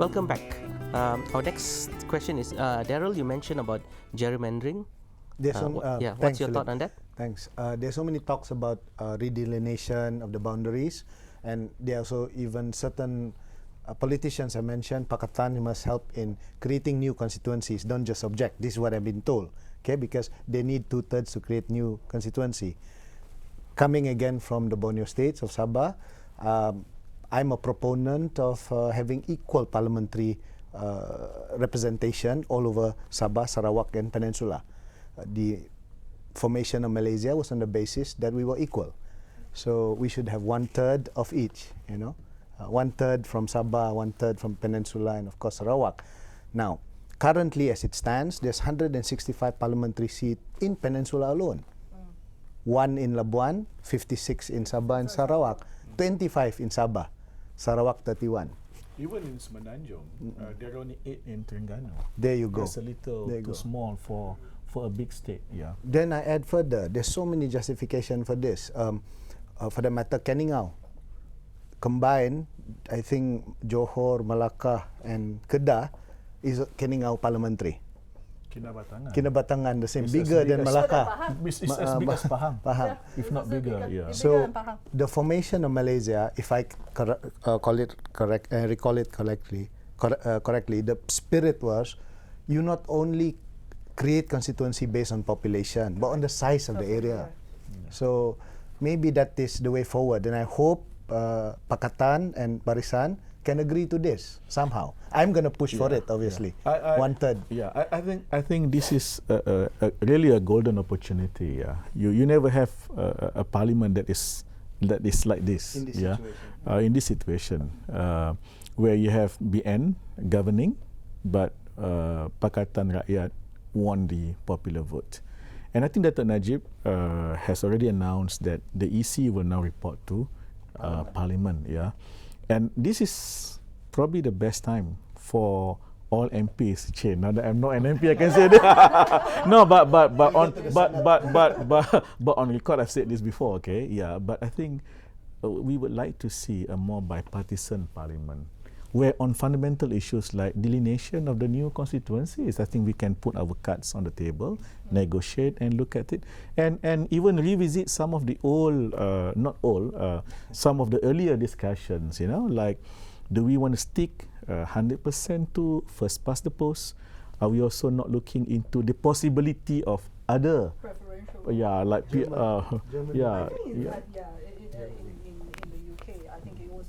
Welcome back. Our next question is, Daryl, you mentioned about gerrymandering. What's your thought on that? Thanks. There's so many talks about redelineation of the boundaries, and there are also even certain politicians I mentioned, Pakatan must help in creating new constituencies, don't just object. This is what I've been told, okay? Because they need 2/3 to create new constituency. Coming again from the Borneo states of Sabah, I'm a proponent of having equal parliamentary representation all over Sabah, Sarawak, and Peninsula. The formation of Malaysia was on the basis that we were equal. So we should have 1/3 of each, 1/3 from Sabah, 1/3 from Peninsula, and of course Sarawak. Now, currently as it stands, there's 165 parliamentary seats in Peninsula alone. 1 in Labuan, 56 in Sabah and Sarawak, 25 in Sabah, Sarawak 31. Even in Semenanjung, there are only 8 in Terengganu. There you go. That's a little too small for a big state. Yeah. Then I add further, there's so many justification for this. For the matter, Keningau combined, I think Johor, Melaka, and Kedah is Keningau parliamentary. Kinabatangan, the same, bigger than Melaka. It's as big as Pahang. Pahang. If not bigger, yeah. So the formation of Malaysia, if I recall it correctly, the spirit was you not only create constituency based on population, but on the size of the area. So maybe that is the way forward, and I hope Pakatan and Barisan can agree to this somehow. I'm going to push for it, obviously. 1/3. Yeah, I think this is really a golden opportunity. Yeah, you never have a parliament that is like this. In this situation. In this situation, where you have BN governing, but Pakatan Rakyat won the popular vote. And I think that Najib has already announced that the EC will now report to Parliament. Yeah. And this is probably the best time for all MPs. Now that I'm not an MP, I can say that. No, but on record, I've said this before. Okay, yeah. But I think we would like to see a more bipartisan parliament, where on fundamental issues like delineation of the new constituencies, I think we can put our cards on the table, negotiate and look at it, and even revisit some of the old, some of the earlier discussions, like, do we want to stick 100% to first past the post? Are we also not looking into the possibility of other,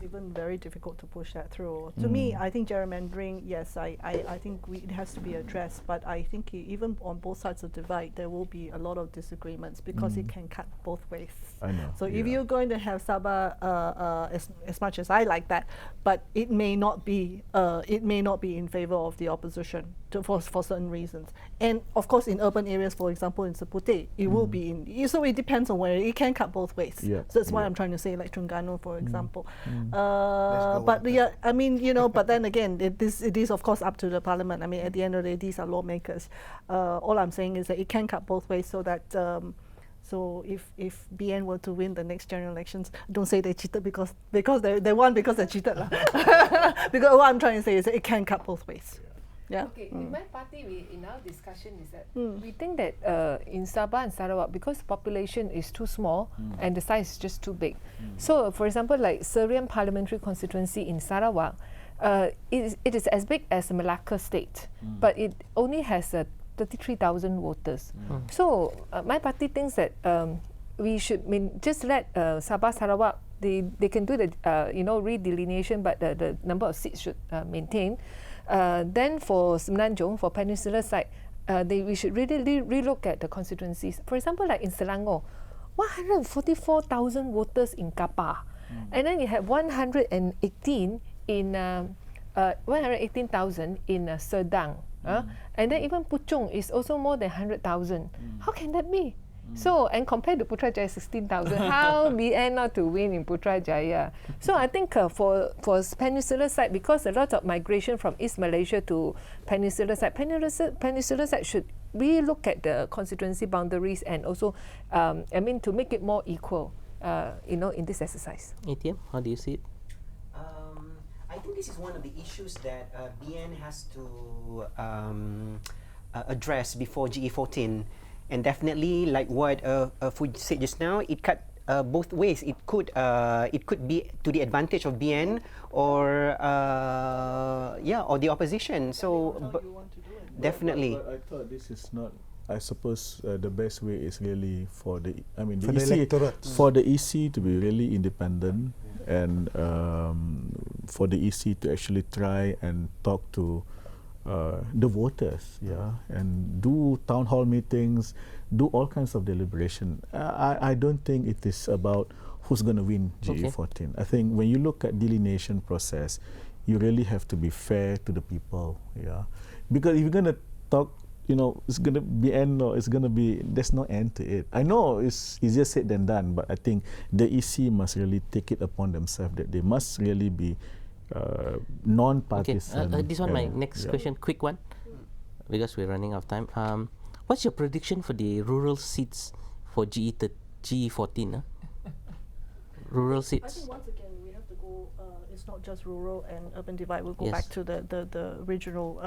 even very difficult to push that through. To me, I think gerrymandering, yes, I think it has to be addressed, but I think even on both sides of the divide, there will be a lot of disagreements because it can cut both ways. I know. So if you're going to have Sabah, as much as I like that, but it may not be in favor of the opposition for certain reasons. And of course, in urban areas, for example, in Seputeh, it will be in. So it depends on where it can cut both ways. Yeah. So that's why I'm trying to say, like Terengganu, for example. But yeah, I mean, but then again, it is of course up to the parliament. I mean, at the end of the day, these are lawmakers. All I'm saying is that it can cut both ways, so that so if BN were to win the next general elections, don't say they cheated because they won because they cheated lah. Because what I'm trying to say is that it can cut both ways. Yeah. Okay, in my party, in our discussion is that we think that in Sabah and Sarawak, because population is too small and the size is just too big. So, for example, like Serian Parliamentary Constituency in Sarawak, it is as big as Malacca State, but it only has 33,000 voters. So, my party thinks that we should just let Sabah, Sarawak, they can do the redelineation, but the number of seats should maintain. Then for Semenanjung, for Peninsula side, we should really relook at the constituencies. For example, like in Selangor, 144,000 voters in Kapar, and then you have 118,000 in Serdang, and then even Puchong is also more than 100,000. How can that be? So, and compared to Putrajaya 16,000, how BN not to win in Putrajaya? So I think for Peninsula side, because a lot of migration from East Malaysia to Peninsula side should we look at the constituency boundaries and also, to make it more equal, in this exercise. ATM, how do you see it? I think this is one of the issues that BN has to address before GE14, and definitely, like what Fuj said just now, it cut both ways. It could be to the advantage of BN, or or the opposition. So, definitely. But I thought this is not. I suppose the best way is really for the for the EC to be really independent, and for the EC to actually try and talk to the voters, and do town hall meetings, do all kinds of deliberation. I don't think it is about who's going to win GE14. I think when you look at delineation process, you really have to be fair to the people, because if you're going to talk, it's going to be end, or it's going to be, there's no end to it. I know it's easier said than done, but I think the EC must really take it upon themselves that they must really be non-partisan. Okay. This one, my next question, quick one, because we're running out of time. What's your prediction for the rural seats for GE14? Rural seats. I think once again we have to go. It's not just rural and urban divide. We'll go back to the regional,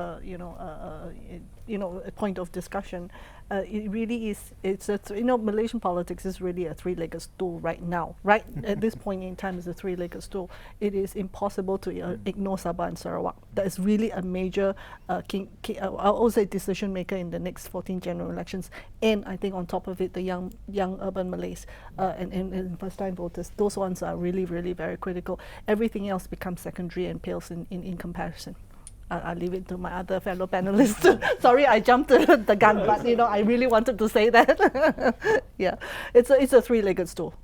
point of discussion. It really is. It's Malaysian politics is really a three-legged stool right now. Right at this point in time, is a three-legged stool. It is impossible to ignore Sabah and Sarawak. That is really a major, I'll say, decision maker in the next 14 general elections. And I think on top of it, the young urban Malays and first-time voters. Those ones are really, really very critical. Everything else becomes secondary and pales in comparison. I'll leave it to my other fellow panelists. Sorry, I jumped the gun, but I really wanted to say that. Yeah, it's a three-legged stool.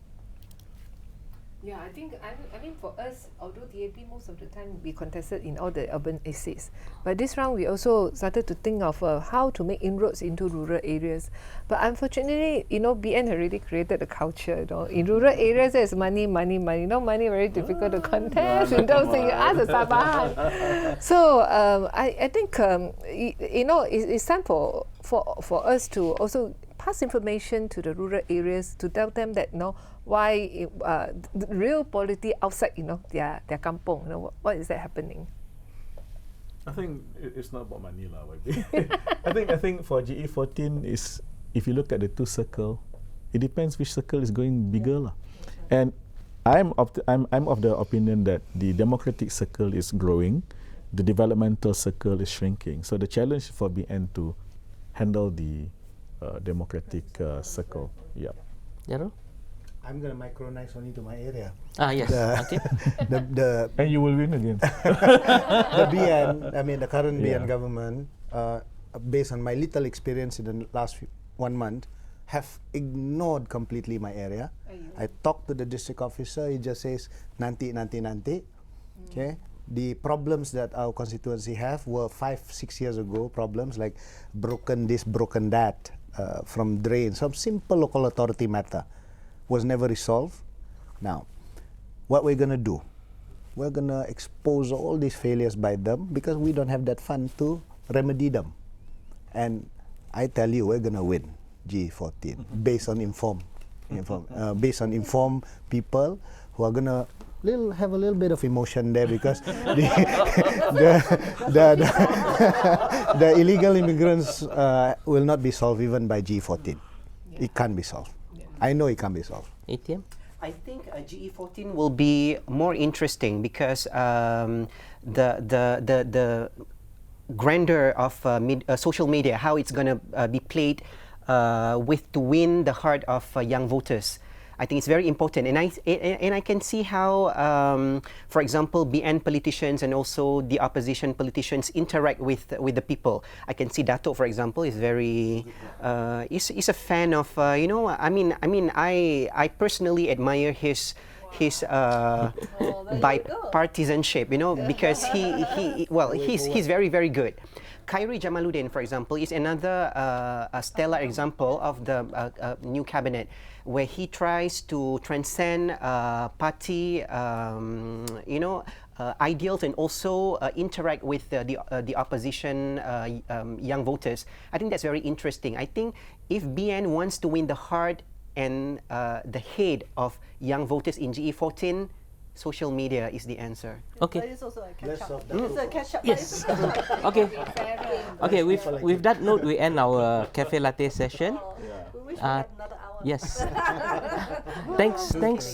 Yeah, I think, I mean for us, although DAP most of the time we contested in all the urban estates, but this round we also started to think of how to make inroads into rural areas. But unfortunately, BN already created a culture. In rural areas, there's money. Money very difficult to contest. In those things, you ask the Sabahan. So I think it's time for us to also pass information to the rural areas to tell them that why the real polity outside their kampong, what is that happening? I think it's not about money lah. I think for GE14 is, if you look at the two circle, it depends which circle is going bigger lah. And I'm of the opinion that the democratic circle is growing, the developmental circle is shrinking. So the challenge for BN to handle the democratic circle. Yeah. I'm going to micronize only to my area. Yes. Okay. And you will win again. The BN, the current BN government, based on my little experience in the last 1 month, have ignored completely my area. I talked to the district officer. He just says, nanti. Okay. The problems that our constituency have were 5-6 years ago. Problems like broken this, broken that, from drains, some simple local authority matter was never resolved. Now, what we're going to do, we're going to expose all these failures by them because we don't have that fund to remedy them. And I tell you, we're going to win GE14 based on informed people who are going to have a little bit of emotion there, because the illegal immigrants will not be solved even by GE14. It can't be solved. I know it can be solved. ATM? I think GE14 will be more interesting because the grandeur of social media, how it's going to be played to win the heart of young voters. I think it's very important, and I can see how, for example, BN politicians and also the opposition politicians interact with the people. I can see Dato', for example, is very is a fan of I personally admire his bipartisanship, because he's very, very good. Khairi Jamaluddin, for example, is another stellar example of the new cabinet, where he tries to transcend party, ideals, and also interact with the opposition young voters. I think that's very interesting. I think if BN wants to win the heart and the head of young voters in GE14, social media is the answer. Okay. It's also a Less catch-up. of that. It's a catch-up. Yes. Okay. Okay. With that note, we end our cafe latte session. We wish we Uh, had another hour. Yes.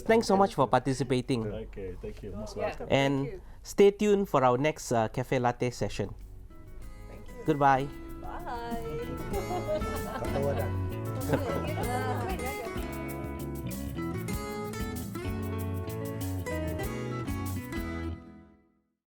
Thanks so much for participating. Okay, thank you. Most welcome. And stay tuned for our next cafe latte session. Thank you. Goodbye. Bye. Katawa na.